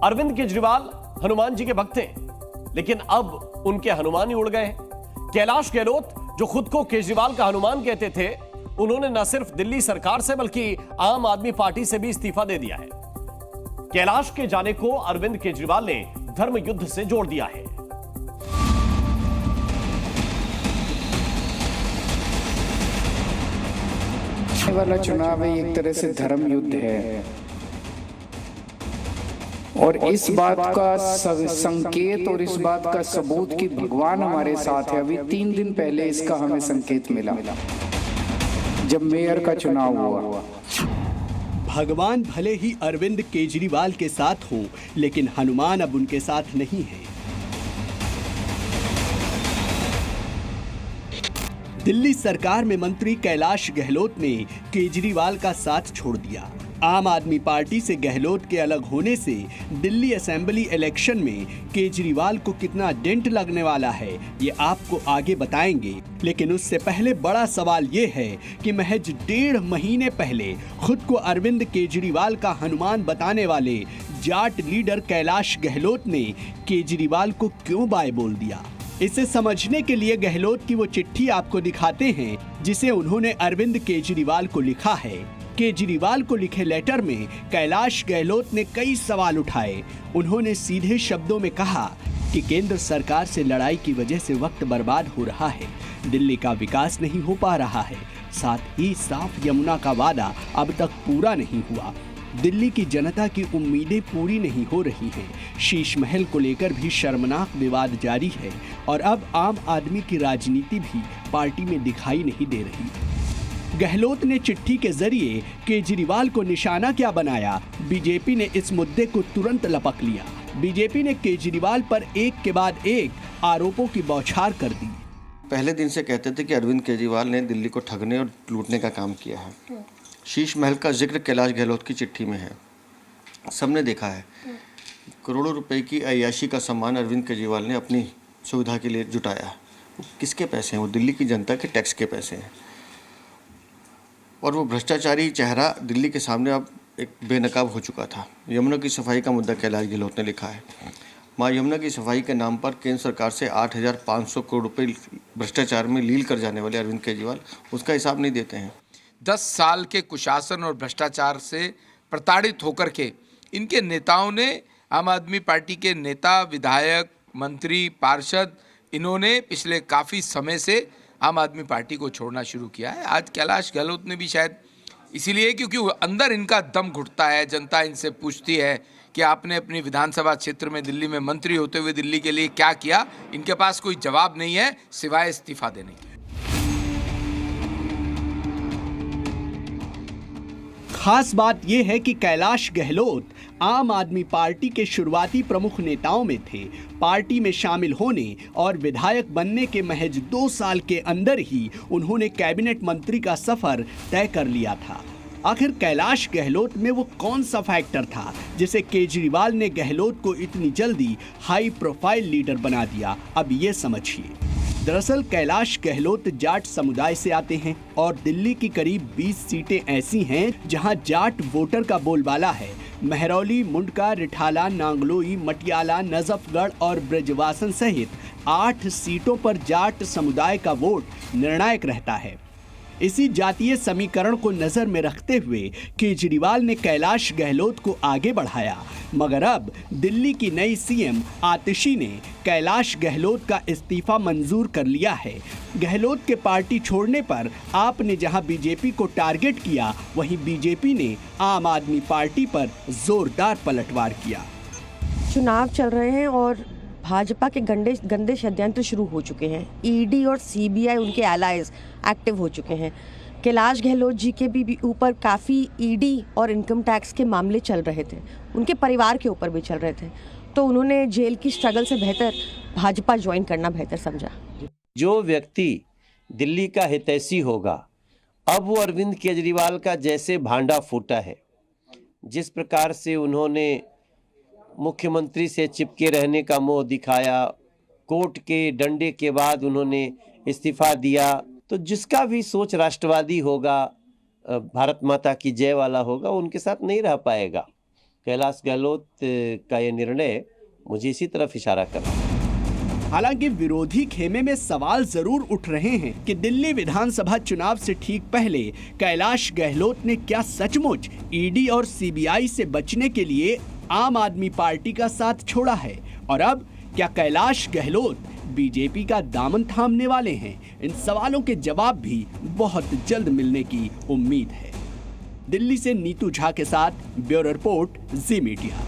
अरविंद केजरीवाल हनुमान जी के भक्त हैं, लेकिन अब उनके हनुमान ही उड़ गए हैं। कैलाश गहलोत जो खुद को केजरीवाल का हनुमान कहते थे, उन्होंने न सिर्फ दिल्ली सरकार से बल्कि आम आदमी पार्टी से भी इस्तीफा दे दिया है। कैलाश के जाने को अरविंद केजरीवाल ने धर्म युद्ध से जोड़ दिया है। वाला चुनाव एक तरह से धर्म युद्ध है और इस बात का संकेत और इस बात का सबूत कि भगवान हमारे साथ है। अभी 3 दिन पहले इसका हमें संकेत मिला जब मेयर का चुनाव हुआ। भगवान भले ही अरविंद केजरीवाल के साथ हो, लेकिन हनुमान अब उनके साथ नहीं है। दिल्ली सरकार में मंत्री कैलाश गहलोत ने केजरीवाल का साथ छोड़ दिया। आम आदमी पार्टी से गहलोत के अलग होने से दिल्ली असेंबली इलेक्शन में केजरीवाल को कितना डेंट लगने वाला है, ये आपको आगे बताएंगे। लेकिन उससे पहले बड़ा सवाल ये है कि महज 1.5 महीने पहले खुद को अरविंद केजरीवाल का हनुमान बताने वाले जाट लीडर कैलाश गहलोत ने केजरीवाल को क्यों बाय बोल दिया। इसे समझने के लिए गहलोत की वो चिट्ठी आपको दिखाते हैं जिसे उन्होंने अरविंद केजरीवाल को लिखा है। केजरीवाल को लिखे लेटर में कैलाश गहलोत ने कई सवाल उठाए। उन्होंने सीधे शब्दों में कहा कि केंद्र सरकार से लड़ाई की वजह से वक्त बर्बाद हो रहा है, दिल्ली का विकास नहीं हो पा रहा है, साथ ही साफ यमुना का वादा अब तक पूरा नहीं हुआ, दिल्ली की जनता की उम्मीदें पूरी नहीं हो रही हैं, शीश महल को लेकर भी शर्मनाक विवाद जारी है और अब आम आदमी की राजनीति भी पार्टी में दिखाई नहीं दे रही। गहलोत ने चिट्ठी के जरिए केजरीवाल को निशाना क्या बनाया, बीजेपी ने इस मुद्दे को तुरंत लपक लिया। बीजेपी ने केजरीवाल पर एक के बाद एक आरोपों की बौछार कर दी। पहले दिन से कहते थे कि अरविंद केजरीवाल ने दिल्ली को ठगने और लूटने का काम किया है। शीश महल का जिक्र कैलाश गहलोत की चिट्ठी में है। सबने देखा है करोड़ों रुपए की अय्याशी का सामान अरविंद केजरीवाल ने अपनी सुविधा के लिए जुटाया। किसके पैसे हैं? वो दिल्ली की जनता के टैक्स के पैसे हैं। और वो भ्रष्टाचारी चेहरा दिल्ली के सामने अब एक बेनकाब हो चुका था। यमुना की सफाई का मुद्दा कैलाश गहलोत ने लिखा है। माँ यमुना की सफाई के नाम पर केंद्र सरकार से 8,500 करोड़ रुपए भ्रष्टाचार में लील कर जाने वाले अरविंद केजरीवाल उसका हिसाब नहीं देते हैं। 10 साल के कुशासन और भ्रष्टाचार से प्रताड़ित होकर के इनके नेताओं ने, आम आदमी पार्टी के नेता, विधायक, मंत्री, पार्षद, इन्होंने पिछले काफ़ी समय से आम आदमी पार्टी को छोड़ना शुरू किया है। आज कैलाश गहलोत ने भी शायद इसीलिए, क्योंकि अंदर इनका दम घुटता है। जनता इनसे पूछती है कि आपने अपनी विधानसभा क्षेत्र में दिल्ली में मंत्री होते हुए दिल्ली के लिए क्या किया। इनके पास कोई जवाब नहीं है सिवाय इस्तीफा देने के। खास बात यह है कि कैलाश गहलोत आम आदमी पार्टी के शुरुआती प्रमुख नेताओं में थे। पार्टी में शामिल होने और विधायक बनने के महज 2 साल के अंदर ही उन्होंने कैबिनेट मंत्री का सफर तय कर लिया था। आखिर कैलाश गहलोत में वो कौन सा फैक्टर था जिसे केजरीवाल ने गहलोत को इतनी जल्दी हाई प्रोफाइल लीडर बना दिया? अब ये समझिए। दरअसल कैलाश गहलोत जाट समुदाय से आते हैं और दिल्ली की करीब 20 सीटें ऐसी हैं जहां जाट वोटर का बोलबाला है। महरौली, मुंडका, रिठाला, नांगलोई, मटियाला, नजफगढ़ और ब्रजवासन सहित 8 सीटों पर जाट समुदाय का वोट निर्णायक रहता है। इसी जातीय समीकरण को नजर में रखते हुए केजरीवाल ने कैलाश गहलोत को आगे बढ़ाया, मगर अब दिल्ली की नई सीएम आतिशी ने कैलाश गहलोत का इस्तीफा मंजूर कर लिया है। गहलोत के पार्टी छोड़ने पर आपने जहां बीजेपी को टारगेट किया, वहीं बीजेपी ने आम आदमी पार्टी पर जोरदार पलटवार किया। चुनाव चल रहे हैं और भाजपा के गंदे षड्यंत्र शुरू हो चुके हैं। ईडी और सीबीआई उनके एलाइज एक्टिव हो चुके हैं। कैलाश गहलोत जी के भी ऊपर काफ़ी ईडी और इनकम टैक्स के मामले चल रहे थे, उनके परिवार के ऊपर भी चल रहे थे, तो उन्होंने जेल की स्ट्रगल से बेहतर भाजपा ज्वाइन करना बेहतर समझा। जो व्यक्ति दिल्ली का हितैषी होगा, अब वो अरविंद केजरीवाल का जैसे भांडा फूटा है, जिस प्रकार से उन्होंने मुख्यमंत्री से चिपके रहने का मोह दिखाया, कोर्ट के डंडे के बाद उन्होंने इस्तीफा दिया, तो जिसका भी सोच राष्ट्रवादी होगा, भारत माता की जय वाला होगा, उनके साथ नहीं रह पाएगा। कैलाश गहलोत का ये निर्णय मुझे इसी तरफ इशारा कर रहा है। हालांकि विरोधी खेमे में सवाल जरूर उठ रहे हैं कि दिल्ली विधानसभा चुनाव से ठीक पहले कैलाश गहलोत ने क्या सचमुच ईडी और सीबीआई से बचने के लिए आम आदमी पार्टी का साथ छोड़ा है, और अब क्या कैलाश गहलोत बीजेपी का दामन थामने वाले हैं? इन सवालों के जवाब भी बहुत जल्द मिलने की उम्मीद है। दिल्ली से नीतू झा के साथ ब्यूरो रिपोर्ट, जी मीडिया।